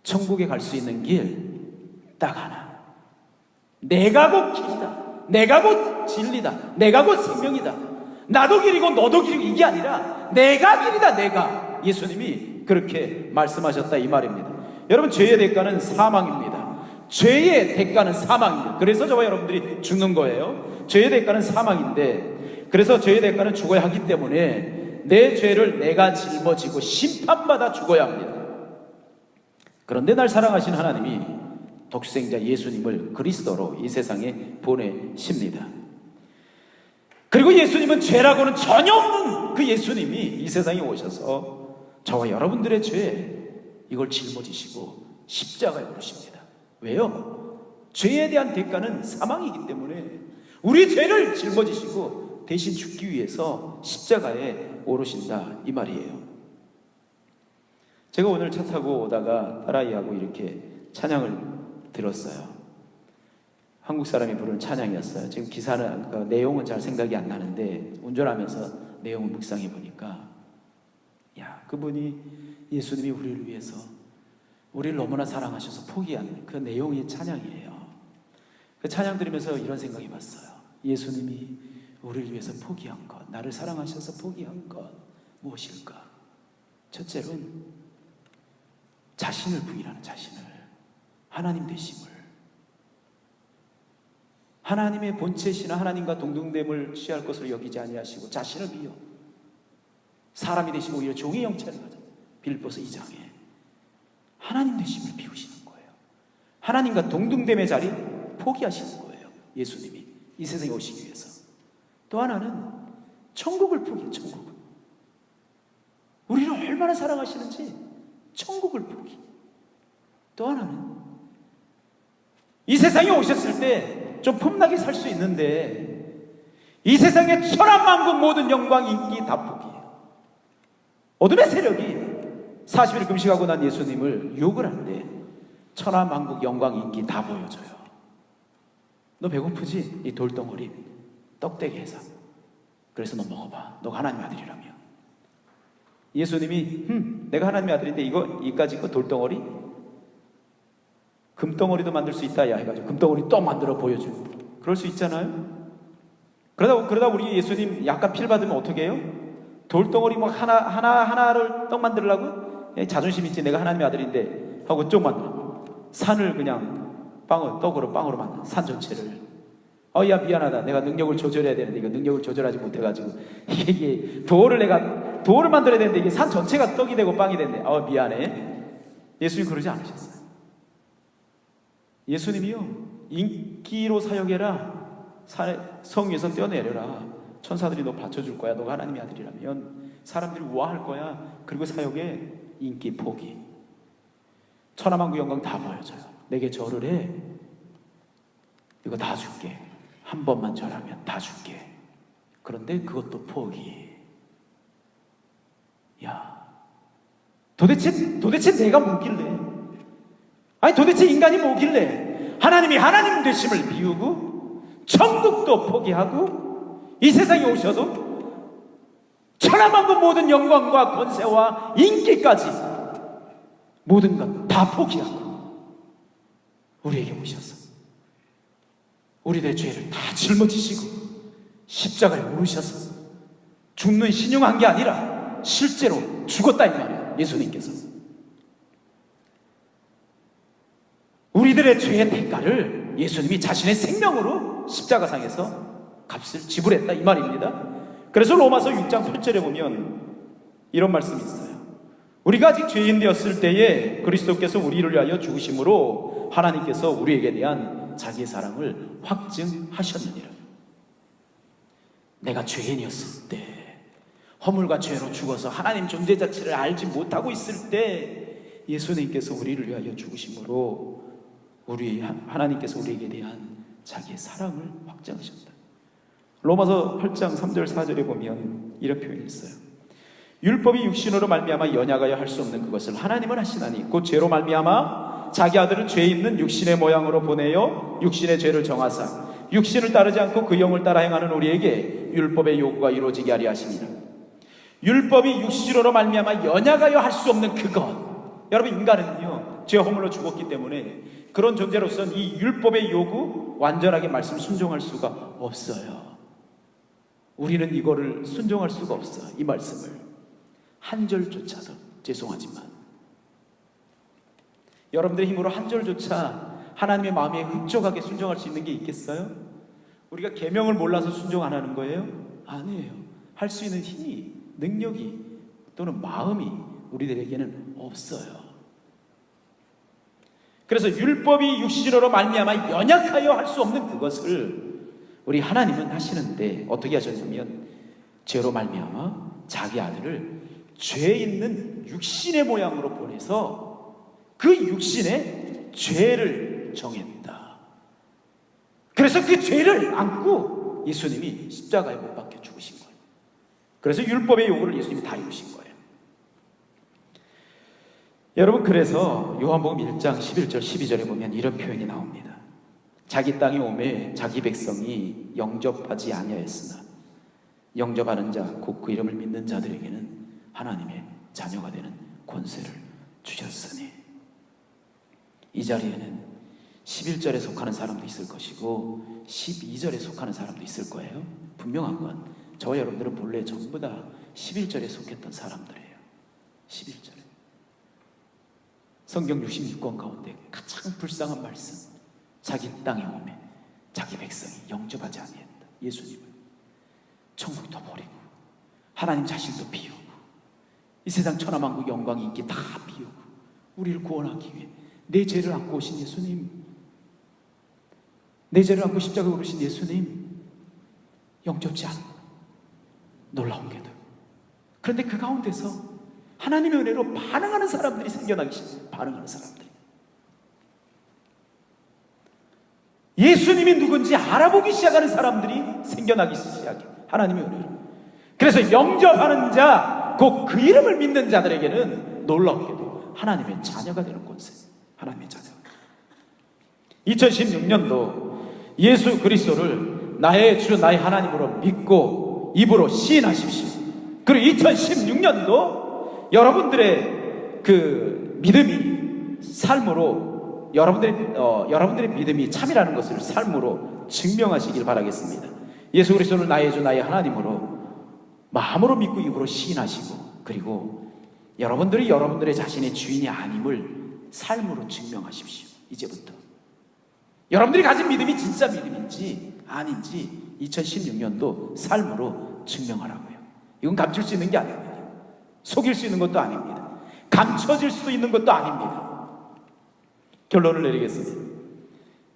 [SPEAKER 1] 천국에 갈 수 있는 길 딱 하나. 내가 곧 길이다. 내가 곧 진리다. 내가 곧 생명이다. 나도 길이고 너도 길이고 이게 아니라 내가 길이다. 내가. 예수님이 그렇게 말씀하셨다 이 말입니다. 여러분, 죄의 대가는 사망입니다. 죄의 대가는 사망입니다. 그래서 저와 여러분들이 죽는 거예요. 죄의 대가는 사망인데, 그래서 죄의 대가는 죽어야 하기 때문에 내 죄를 내가 짊어지고 심판받아 죽어야 합니다. 그런데 날 사랑하신 하나님이 독생자 예수님을 그리스도로 이 세상에 보내십니다. 그리고 예수님은 죄라고는 전혀 없는 그 예수님이 이 세상에 오셔서 저와 여러분들의 죄 이걸 짊어지시고 십자가에 오르십니다. 왜요? 죄에 대한 대가는 사망이기 때문에 우리 죄를 짊어지시고 대신 죽기 위해서 십자가에 오르신다 이 말이에요. 제가 오늘 차 타고 오다가 딸아이하고 이렇게 찬양을 들었어요. 한국 사람이 부르는 찬양이었어요. 지금 기사는 그 내용은 잘 생각이 안 나는데 운전하면서 내용을 묵상해 보니까 야, 그분이 예수님이 우리를 위해서 우리를 너무나 사랑하셔서 포기한 그 내용의 찬양이에요. 그 찬양 들으면서 이런 생각이 봤어요. 예수님이 우리를 위해서 포기한 것, 나를 사랑하셔서 포기한 것 무엇일까? 첫째로는 자신을 부인하는, 자신을, 하나님 되심을, 하나님의 본체시나 하나님과 동등됨을 취할 것으로 여기지 아니하시고 자신을 비워 사람이 되시고 오히려 종의 형체를 가져 빌립보서 2장에 하나님 되심을 비우시는 거예요. 하나님과 동등됨의 자리 포기하시는 거예요. 예수님이 이 세상에 오시기 위해서. 또 하나는 천국을 포기해요. 천국을. 우리를 얼마나 사랑하시는지 천국을 포기. 또 하나는 이 세상에 오셨을 때 좀 폼나게 살 수 있는데 이 세상의 천하만국 모든 영광 인기 다 포기해요. 어둠의 세력이 40일 금식하고 난 예수님을 욕을 하는데 천하만국 영광 인기 다 보여줘요. 너 배고프지? 이 돌덩어리 떡대기 해서 그래서 너 먹어봐. 너가 하나님의 아들이라며. 예수님이 내가 하나님의 아들인데 이까지 거 돌덩어리? 금덩어리도 만들 수 있다 야 해가지고 금덩어리 또 만들어 보여주고 그럴 수 있잖아요. 그러다 우리 예수님 약간 필 받으면 어떻게 해요? 돌덩어리 뭐 하나를 떡 만들려고? 자존심 있지, 내가 하나님의 아들인데 하고 쪽 만들어. 산을 그냥 떡으로 만들어. 산 전체를. 야, 미안하다. 내가 능력을 조절해야 되는데 이거 능력을 조절하지 못해가지고 이게 돌을 만들어야 되는데 이게 산 전체가 떡이 되고 빵이 됐네. 미안해. 예수님 그러지 않으셨어요. 예수님이요, 인기로 사역해라. 성 위에서 뛰어내려라. 천사들이 너 받쳐줄 거야. 너가 하나님의 아들이라면 사람들이 우아할 거야. 그리고 사역에 인기 포기. 천하만국 영광 다 보여줘요. 내게 절을 해. 이거 다 줄게. 한 번만 절하면 다 줄게. 그런데 그것도 포기. 야, 도대체 내가 뭐길래? 아니 도대체 인간이 뭐길래 하나님이 하나님 되심을 비우고 천국도 포기하고 이 세상에 오셔도 천하만국 모든 영광과 권세와 인기까지 모든 것 다 포기하고 우리에게 오셔서 우리들의 죄를 다 짊어지시고 십자가에 오르셔서 죽는 신용한 게 아니라 실제로 죽었다 이 말이에요. 예수님께서 우리들의 죄의 대가를 예수님이 자신의 생명으로 십자가상에서 값을 지불했다 이 말입니다. 그래서 로마서 6장 8절에 보면 이런 말씀이 있어요. 우리가 아직 죄인 되었을 때에 그리스도께서 우리를 위하여 죽으심으로 하나님께서 우리에게 대한 자기의 사랑을 확증하셨느니라. 내가 죄인이었을 때, 허물과 죄로 죽어서 하나님 존재 자체를 알지 못하고 있을 때 예수님께서 우리를 위하여 죽으심으로 하나님께서 우리에게 대한 자기의 사랑을 확증하셨다. 로마서 8장 3절 4절에 보면 이런 표현이 있어요. 율법이 육신으로 말미암아 연약하여 할 수 없는 그것을 하나님은 하시나니 곧 죄로 말미암아 자기 아들을 죄 있는 육신의 모양으로 보내어 육신의 죄를 정하사 육신을 따르지 않고 그 영을 따라 행하는 우리에게 율법의 요구가 이루어지게 하려 하십니다. 율법이 육신으로 말미암아 연약하여 할 수 없는 그것. 여러분, 인간은요 죄 허물로 죽었기 때문에 그런 존재로서는 이 율법의 요구 완전하게 말씀 순종할 수가 없어요. 우리는 이거를 순종할 수가 없어. 이 말씀을 한 절조차도. 죄송하지만 여러분들의 힘으로 한 절조차 하나님의 마음에 흡족하게 순종할 수 있는 게 있겠어요? 우리가 계명을 몰라서 순종 안 하는 거예요? 아니에요. 할 수 있는 힘이, 능력이 또는 마음이 우리들에게는 없어요. 그래서 율법이 육신으로 말미암아 연약하여 할 수 없는 그것을 우리 하나님은 하시는데 어떻게 하셨냐면 죄로 말미암아 자기 아들을 죄 있는 육신의 모양으로 보내서 그 육신의 죄를 정했다. 그래서 그 죄를 안고 예수님이 십자가에 못 박혀 죽으신 거예요. 그래서 율법의 요구를 예수님이 다 이루신 거예요. 여러분, 그래서 요한복음 1장 11절 12절에 보면 이런 표현이 나옵니다. 자기 땅에 오매 자기 백성이 영접하지 아니하였으나 영접하는 자 곧 그 이름을 믿는 자들에게는 하나님의 자녀가 되는 권세를 주셨으니. 이 자리에는 11절에 속하는 사람도 있을 것이고 12절에 속하는 사람도 있을 거예요. 분명한 건 저와 여러분들은 본래 전부 다 11절에 속했던 사람들이에요. 11절에 성경 66권 가운데 가장 불쌍한 말씀, 자기 땅에 오매 자기 백성이 영접하지 아니했다. 예수님을 천국도 버리고 하나님 자신도 비우고 이 세상 천하만국 영광 인기 다 비우고 우리를 구원하기 위해 내 죄를 안고 오신 예수님, 내 죄를 안고 십자가에 오르신 예수님 영접지 않고 놀라운게도 그런데 그 가운데서 하나님의 은혜로 반응하는 사람들이 생겨나기 시작해요. 반응하는 사람들이 예수님이 누군지 알아보기 시작하는 사람들이 생겨나기 시작해요. 하나님의 은혜로. 그래서 영접하는 자 곧 그 이름을 믿는 자들에게는 놀랍게도 하나님의 자녀가 되는 권세. 하나님의 자녀. 2016년도 예수 그리스도를 나의 주 나의 하나님으로 믿고 입으로 시인하십시오. 그리고 2016년도 여러분들의 그 믿음이 삶으로 여러분들의 믿음이 참이라는 것을 삶으로 증명하시길 바라겠습니다. 예수 그리스도를 나의 주 나의 하나님으로 마음으로 믿고 입으로 시인하시고, 그리고 여러분들이 여러분들의 자신의 주인이 아님을 삶으로 증명하십시오. 이제부터 여러분들이 가진 믿음이 진짜 믿음인지 아닌지 2016년도 삶으로 증명하라고요. 이건 감출 수 있는 게 아닙니다. 속일 수 있는 것도 아닙니다. 감춰질 수도 있는 것도 아닙니다. 결론을 내리겠습니다.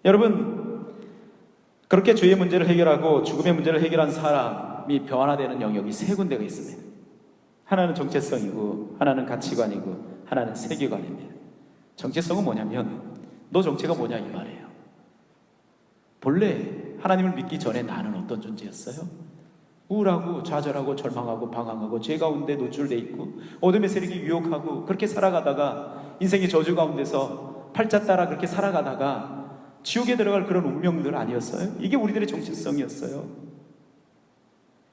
[SPEAKER 1] 여러분, 그렇게 죄의 문제를 해결하고 죽음의 문제를 해결한 사람이 변화되는 영역이 세 군데가 있습니다. 하나는 정체성이고, 하나는 가치관이고, 하나는 세계관입니다. 정체성은 뭐냐면 너 정체가 뭐냐 이 말이에요. 본래 하나님을 믿기 전에 나는 어떤 존재였어요? 우울하고 좌절하고 절망하고 방황하고 죄 가운데 노출돼 있고 어둠의 세력이 유혹하고 그렇게 살아가다가 인생의 저주 가운데서 팔자 따라 그렇게 살아가다가 지옥에 들어갈 그런 운명들 아니었어요? 이게 우리들의 정체성이었어요.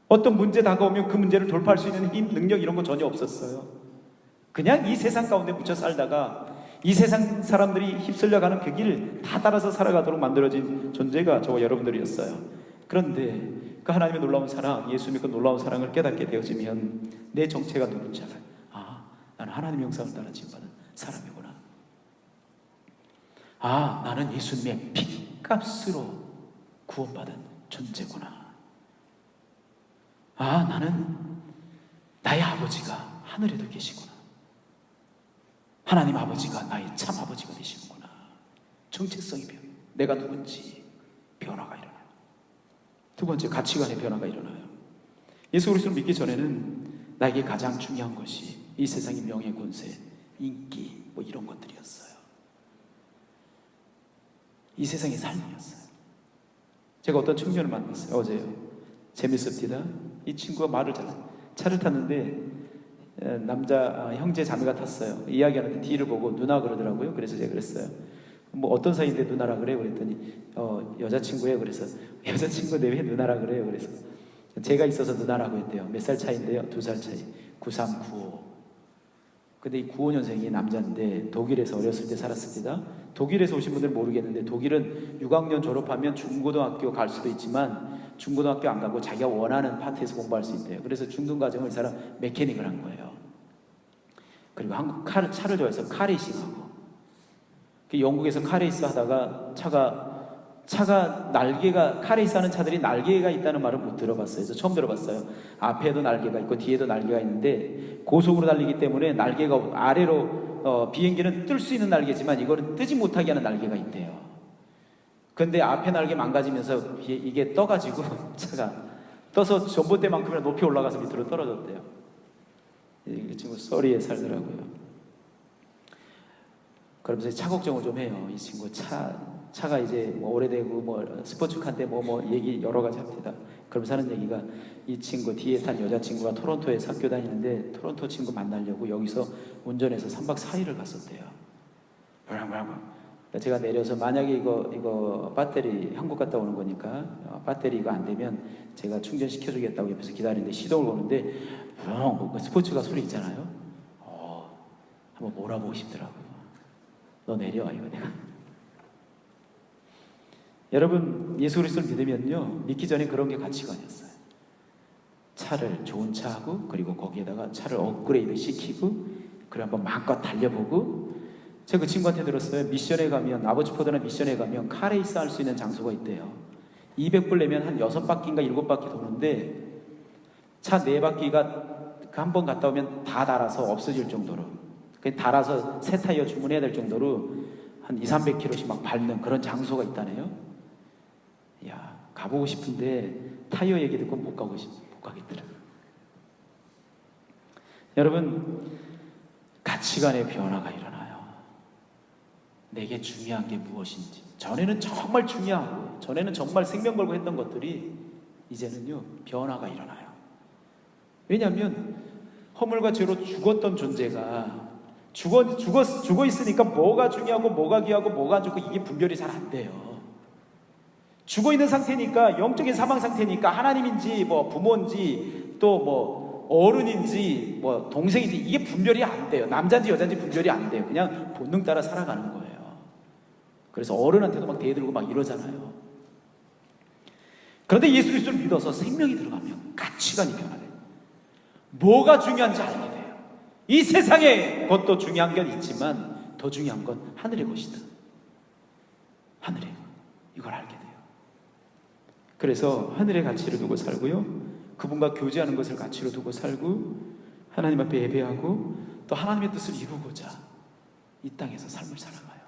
[SPEAKER 1] 어떤 문제 다가오면 그 문제를 돌파할 수 있는 힘, 능력 이런 거 전혀 없었어요. 그냥 이 세상 가운데 묻혀 살다가 이 세상 사람들이 휩쓸려가는 그 길을 다 따라서 살아가도록 만들어진 존재가 저와 여러분들이었어요. 그런데 그 하나님의 놀라운 사랑, 예수 믿고 놀라운 사랑을 깨닫게 되어지면 내 정체가 누군지 알아요. 아, 나는 하나님의 형상을 따라 지음받은 사람이구나. 아, 나는 예수님의 핏값으로 구원받은 존재구나. 아, 나는 나의 아버지가 하늘에도 계시구나. 하나님 아버지가 나의 참 아버지가 되시는구나. 정체성이 변해. 내가 누군지 변화가 일어나요. 두 번째, 가치관의 변화가 일어나요. 예수 그리스도를 믿기 전에는 나에게 가장 중요한 것이 이 세상의 명예, 권세, 인기 뭐 이런 것들이었어요. 이 세상의 삶이었어요. 제가 어떤 청년을 만났어요. 어제요. 재밌습니다. 이 친구가 말을 차를 탔는데 형제 자매가 탔어요. 이야기하는데 뒤를 보고 누나 그러더라고요. 그래서 제가 그랬어요. 뭐 어떤 사이인데 누나라 그래요? 그랬더니 여자친구예요. 그래서 여자친구인데 왜 누나라 그래요? 그래서 제가 있어서 누나라고 했대요. 몇 살 차이인데요? 2살 차이. 93, 95. 근데 이 95년생이 남자인데 독일에서 어렸을 때 살았습니다. 독일에서 오신 분들은 모르겠는데 독일은 6학년 졸업하면 중고등학교 갈 수도 있지만 중고등학교 안 가고 자기가 원하는 파트에서 공부할 수 있대요. 그래서 중등과정을 이 사람 메케닉을 한 거예요. 그리고 한국 차를 좋아해서 카레이싱하고, 영국에서 카레이스 하다가 차가 날개가, 카레이스 하는 차들이 날개가 있다는 말을 못 들어봤어요. 그래서 처음 들어봤어요. 앞에도 날개가 있고 뒤에도 날개가 있는데 고속으로 달리기 때문에 날개가 아래로 비행기는 뜰 수 있는 날개지만 이거는 뜨지 못하게 하는 날개가 있대요. 근데 앞에 날개 망가지면서 이게 떠가지고 차가 떠서 전봇대만큼이나 높이 올라가서 밑으로 떨어졌대요. 이 친구 서리에 살더라고요. 그러면서 차 걱정을 좀 해요. 이 친구 차가 이제 뭐 오래되고 뭐 스포츠카인데 뭐 얘기 여러 가지 합니다. 그러면서 하는 얘기가 이 친구 뒤에 탄 여자친구가 토론토에서 학교 다니는데 토론토 친구 만나려고 여기서 운전해서 3박 4일을 갔었대요. 제가 내려서 만약에 이거 배터리 한국 갔다 오는 거니까 배터리 이거 안 되면 제가 충전시켜주겠다고 옆에서 기다리는데 시동을 거는데 그 스포츠카 소리 있잖아요. 한번 몰아보고 싶더라고요. 너 내려 이거 내가. 여러분, 예수 그리스도를 믿으면요, 믿기 전에 그런 게 가치관이었어요. 차를 좋은 차하고 그리고 거기에다가 차를 업그레이드 시키고 그리고 한번 마음껏 달려보고. 제가 그 친구한테 들었어요. 미션에 가면, 아버지포드나 미션에 가면 카레이스 할 수 있는 장소가 있대요. 200불 내면 한 6바퀴인가 7바퀴 도는데 차 4바퀴가 한 번 갔다 오면 다 닳아서 없어질 정도로, 닳아서 새 타이어 주문해야 될 정도로 한 200~300km씩 막 밟는 그런 장소가 있다네요. 야, 가보고 싶은데 타이어 얘기 듣고 못 가겠더라고요. 여러분, 가치관의 변화가 일어나요. 내게 중요한 게 무엇인지. 전에는 정말 중요하고 전에는 정말 생명 걸고 했던 것들이 이제는요, 변화가 일어나요. 왜냐하면 허물과 죄로 죽었던 존재가 죽어 있으니까 뭐가 중요하고 뭐가 귀하고 뭐가 안 좋고 이게 분별이 잘 안 돼요. 죽어 있는 상태니까, 영적인 사망 상태니까 하나님인지 뭐 부모인지 또 뭐 어른인지 뭐 동생인지 이게 분별이 안 돼요. 남자인지 여자인지 분별이 안 돼요. 그냥 본능 따라 살아가는 거예요. 그래서 어른한테도 막 대들고 막 이러잖아요. 그런데 예수 그리스도를 믿어서 생명이 들어가면 가치관이 변화돼요. 뭐가 중요한지 알게 돼요. 이 세상에 것도 중요한 건 있지만 더 중요한 건 하늘의 것이다. 하늘의 것. 이걸 알게 돼요. 그래서 하늘의 가치를 두고 살고요, 그분과 교제하는 것을 가치로 두고 살고, 하나님 앞에 예배하고, 또 하나님의 뜻을 이루고자 이 땅에서 삶을 살아가요.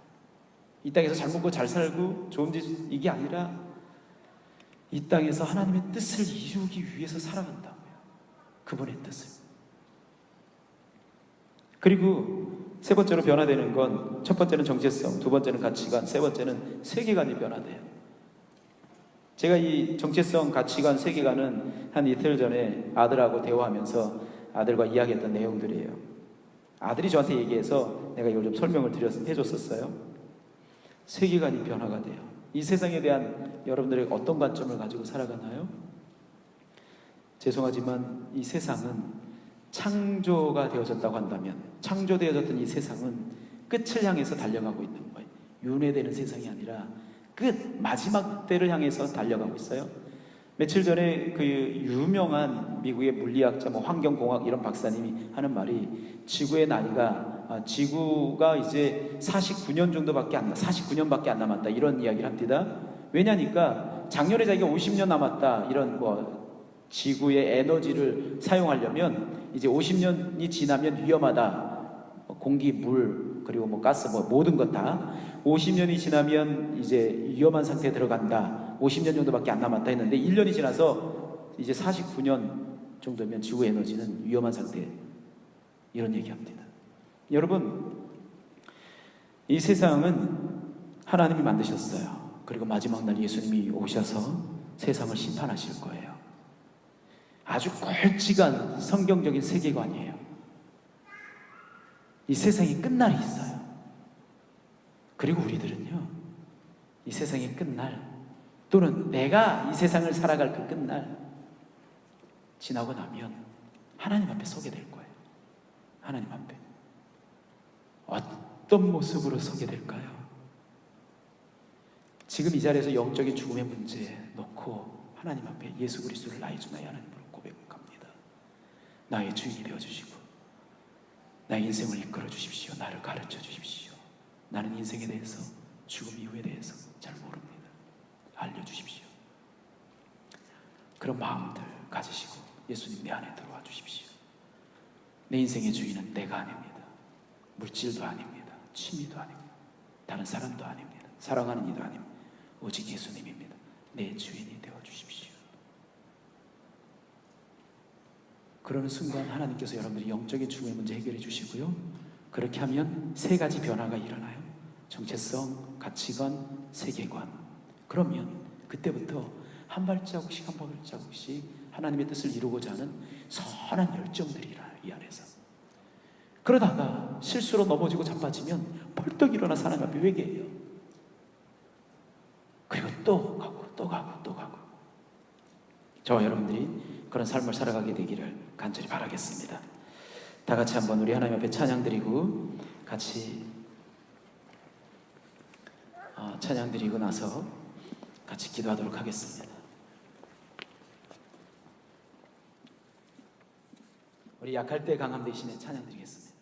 [SPEAKER 1] 이 땅에서 잘 먹고 잘 살고 좋은 짓, 이게 아니라 이 땅에서 하나님의 뜻을 이루기 위해서 살아간다고요. 그분의 뜻을. 그리고 세 번째로 변화되는 건, 첫 번째는 정체성, 두 번째는 가치관, 세 번째는 세계관이 변화돼요. 제가 이 정체성, 가치관, 세계관은 한 이틀 전에 아들하고 대화하면서 아들과 이야기했던 내용들이에요. 아들이 저한테 얘기해서 내가 이걸 좀 설명을 해줬었어요. 세계관이 변화가 돼요. 이 세상에 대한 여러분들의 어떤 관점을 가지고 살아가나요? 죄송하지만 이 세상은 창조가 되어졌다고 한다면, 창조되어졌던 이 세상은 끝을 향해서 달려가고 있는 거예요. 윤회되는 세상이 아니라 끝, 마지막 때를 향해서 달려가고 있어요. 며칠 전에 그 유명한 미국의 물리학자, 환경공학 이런 박사님이 하는 말이, 지구의 나이가, 지구가 이제 49년 정도밖에 안 49년밖에 안 남았다, 이런 이야기를 합니다. 왜냐니까 작년에 자기가 50년 남았다, 이런 지구의 에너지를 사용하려면 이제 50년이 지나면 위험하다. 공기, 물, 그리고 가스, 모든 것 다 50년이 지나면 이제 위험한 상태에 들어간다. 50년 정도밖에 안 남았다 했는데 1년이 지나서 이제 49년 정도면 지구 에너지는 위험한 상태, 이런 얘기합니다. 여러분, 이 세상은 하나님이 만드셨어요. 그리고 마지막 날 예수님이 오셔서 세상을 심판하실 거예요. 아주 굵직한 성경적인 세계관이에요. 이 세상이 끝날이 있어요. 그리고 우리들은요, 이 세상의 끝날, 또는 내가 이 세상을 살아갈 그 끝날 지나고 나면 하나님 앞에 서게 될 거예요. 하나님 앞에 어떤 모습으로 서게 될까요? 지금 이 자리에서 영적인 죽음의 문제 놓고 하나님 앞에 예수 그리스도를 나의 주 나의 하나님으로 고백합니다. 나의 주인이 되어주시고 나의 인생을 이끌어 주십시오. 나를 가르쳐 주십시오. 나는 인생에 대해서, 죽음 이후에 대해서 잘 모릅니다. 알려주십시오. 그런 마음들 가지시고 예수님 내 안에 들어와 주십시오. 내 인생의 주인은 내가 아닙니다. 물질도 아닙니다. 취미도 아닙니다. 다른 사람도 아닙니다. 사랑하는 이도 아닙니다. 오직 예수님입니다. 내 주인이 되어 주십시오. 그러는 순간 하나님께서 여러분들이 영적인 죽음의 문제 해결해 주시고요, 그렇게 하면 세 가지 변화가 일어나요. 정체성, 가치관, 세계관. 그러면 그때부터 한 발자국씩 한 발자국씩 하나님의 뜻을 이루고자 하는 선한 열정들이 일어나요, 이 안에서. 그러다가 실수로 넘어지고 자빠지면 벌떡 일어나 하나님 앞에 회개해요. 그리고 또 가고 또 가고 또 가고. 저와 여러분들이 그런 삶을 살아가게 되기를 간절히 바라겠습니다. 다 같이 한번 우리 하나님 앞에 찬양 드리고, 같이 찬양 드리고 나서 같이 기도하도록 하겠습니다. 우리 약할 때 강함 대신에 찬양 드리겠습니다.